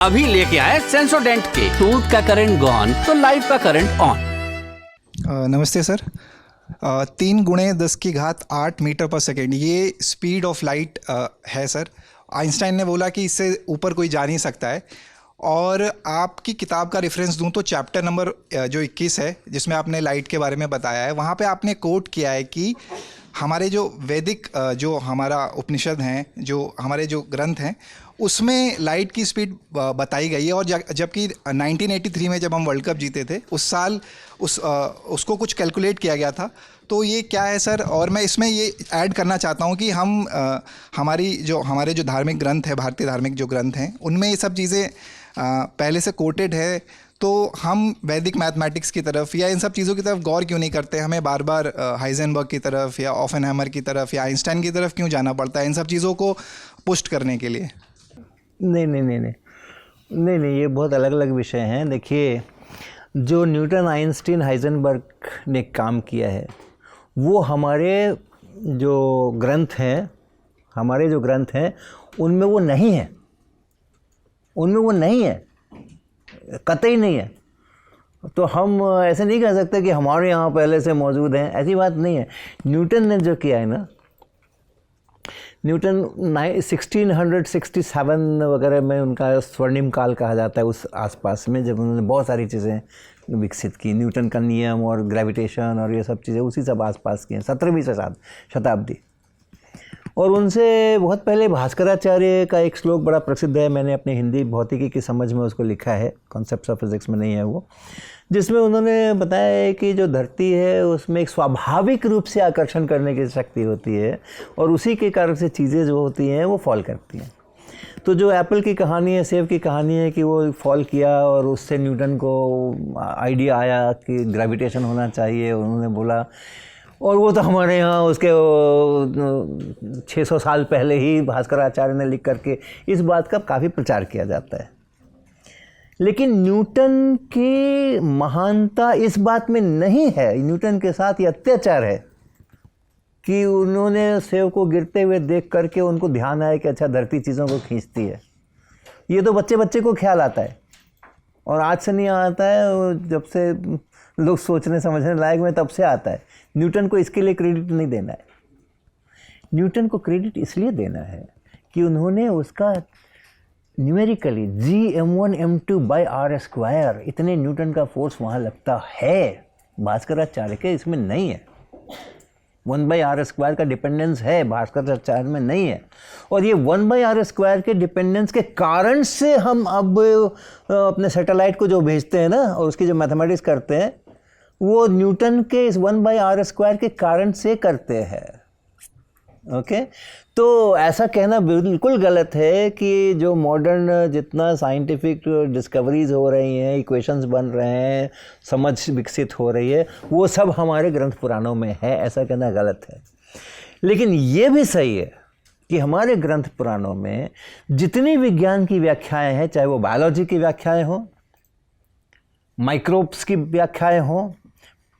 अभी लेके आए सेंसोडेंट के टूथ का करंट गॉन तो लाइफ का करंट ऑन। नमस्ते सर। 3 × 10⁸ मीटर पर सेकेंड ये स्पीड ऑफ लाइट है सर। आइंस्टाइन ने बोला कि इससे ऊपर कोई जा नहीं सकता है। और आपकी किताब का रेफरेंस दूं तो चैप्टर नंबर जो 21 है जिसमें आपने लाइट के बारे में बताया है, वहाँ पे आपने कोट किया है कि हमारे जो वैदिक जो हमारा उपनिषद हैं, जो हमारे जो ग्रंथ हैं, उसमें लाइट की स्पीड बताई गई है। और जबकि 1983 में जब हम वर्ल्ड कप जीते थे उस साल उसको कुछ कैलकुलेट किया गया था। तो ये क्या है सर? और मैं इसमें ये ऐड करना चाहता हूँ कि हम हमारे जो धार्मिक ग्रंथ है, भारतीय धार्मिक जो ग्रंथ हैं, उनमें ये सब चीज़ें पहले से कोटेड है। तो हम वैदिक मैथमेटिक्स की तरफ या इन सब चीज़ों की तरफ गौर क्यों नहीं करते? हमें बार बार हाइजेनबर्ग की तरफ या ऑफेनहाइमर की तरफ या आइंस्टाइन की तरफ क्यों जाना पड़ता है इन सब चीज़ों को पुष्ट करने के लिए? नहीं, ये बहुत अलग अलग विषय हैं। देखिए, जो न्यूटन, आइंस्टीन, हाइजेनबर्ग ने काम किया है वो हमारे जो ग्रंथ हैं उनमें वो नहीं है, कतई नहीं है। तो हम ऐसे नहीं कह सकते कि हमारे यहाँ पहले से मौजूद हैं, ऐसी बात नहीं है। न्यूटन ने जो किया है ना, न्यूटन 1667 वगैरह में उनका स्वर्णिम काल कहा जाता है, उस आसपास में जब उन्होंने बहुत सारी चीज़ें विकसित की। न्यूटन का नियम और ग्रेविटेशन और ये सब चीज़ें उसी सब आसपास की हैं, 17वीं शताब्दी। और उनसे बहुत पहले भास्कराचार्य का एक श्लोक बड़ा प्रसिद्ध है, मैंने अपनी हिंदी भौतिकी की समझ में उसको लिखा है, कॉन्सेप्ट्स ऑफ फिजिक्स में नहीं है वो, जिसमें उन्होंने बताया है कि जो धरती है उसमें एक स्वाभाविक रूप से आकर्षण करने की शक्ति होती है और उसी के कारण से चीज़ें जो होती हैं वो फॉल करती हैं। तो जो एप्पल की कहानी है, सेब की कहानी है कि वो फॉल किया और उससे न्यूटन को आइडिया आया कि ग्रेविटेशन होना चाहिए, उन्होंने बोला। और वो तो हमारे यहाँ उसके 600 साल पहले ही भास्कराचार्य ने लिख करके इस बात का काफ़ी प्रचार किया जाता है। लेकिन न्यूटन की महानता इस बात में नहीं है, न्यूटन के साथ ये अत्याचार है कि उन्होंने सेब को गिरते हुए देख करके उनको ध्यान आया कि अच्छा, धरती चीज़ों को खींचती है। ये तो बच्चे को ख्याल आता है और आज से नहीं आता है, जब से लोग सोचने समझने लायक में तब से आता है। न्यूटन को इसके लिए क्रेडिट नहीं देना है। न्यूटन को क्रेडिट इसलिए देना है कि उन्होंने उसका न्यूमेरिकली Gm1m2/r², इतने न्यूटन का फोर्स वहाँ लगता है, भास्कराचार्य के इसमें नहीं है। 1/r² का डिपेंडेंस है, भास्कराचार्य में नहीं है। और ये 1/r² के डिपेंडेंस के कारण से हम अब अपने सैटेलाइट को जो भेजते हैं ना और उसकी जो मैथमेटिक्स करते हैं वो न्यूटन के इस 1/r² के कारण से करते हैं। ओके, तो ऐसा कहना बिल्कुल गलत है कि जो मॉडर्न जितना साइंटिफिक डिस्कवरीज हो रही हैं, इक्वेशंस बन रहे हैं, समझ विकसित हो रही है, वो सब हमारे ग्रंथ पुराणों में है, ऐसा कहना गलत है। लेकिन ये भी सही है कि हमारे ग्रंथ पुराणों में जितनी विज्ञान की व्याख्याएं हैं, चाहे वो बायोलॉजी की व्याख्याएं हों, माइक्रोब्स की व्याख्याएं हों,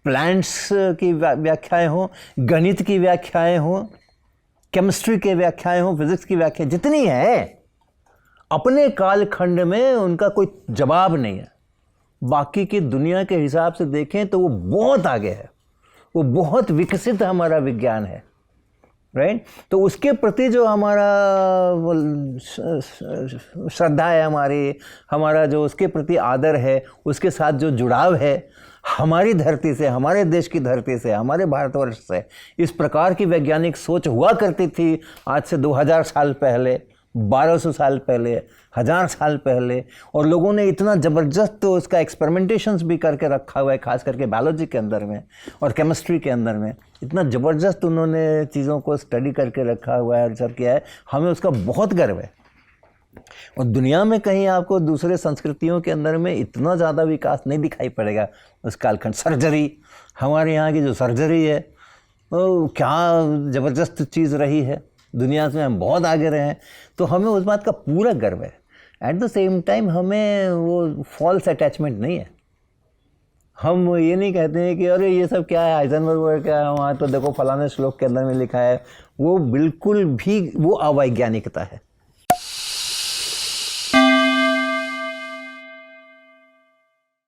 प्लांट्स की व्याख्याएं हों, गणित की व्याख्याएं हों, केमिस्ट्री के व्याख्याएं हों, फिजिक्स की व्याख्या जितनी है, अपने कालखंड में उनका कोई जवाब नहीं है। बाकी की दुनिया के हिसाब से देखें तो वो बहुत आगे है, वो बहुत विकसित हमारा विज्ञान है, राइट। तो उसके प्रति जो हमारा श्रद्धा है, हमारा जो उसके प्रति आदर है, उसके साथ जो जुड़ाव है हमारी धरती से, हमारे देश की धरती से, हमारे भारतवर्ष से, इस प्रकार की वैज्ञानिक सोच हुआ करती थी आज से 2000 साल पहले, 1200 साल पहले, 1000 साल पहले। और लोगों ने इतना ज़बरदस्त तो उसका एक्सपेरिमेंटेशंस भी करके रखा हुआ है, खास करके बायोलॉजी के अंदर में और केमिस्ट्री के अंदर में इतना ज़बरदस्त उन्होंने चीज़ों को स्टडी करके रखा हुआ है और सब किया है। हमें उसका बहुत गर्व है। और दुनिया में कहीं आपको दूसरे संस्कृतियों के अंदर में इतना ज़्यादा विकास नहीं दिखाई पड़ेगा उस कालखंड। सर्जरी, हमारे यहाँ की जो सर्जरी है वो क्या ज़बरदस्त चीज़ रही है, दुनिया में हम बहुत आगे रहे हैं। तो हमें उस बात का पूरा गर्व है। एट द सेम टाइम हमें वो फॉल्स अटैचमेंट नहीं है। हम ये नहीं कहते हैं कि अरे ये सब क्या है, हाइजेनबर्ग क्या है, वहाँ तो देखो फलाने श्लोक के अंदर में लिखा है। वो बिल्कुल भी वो अवैज्ञानिकता है।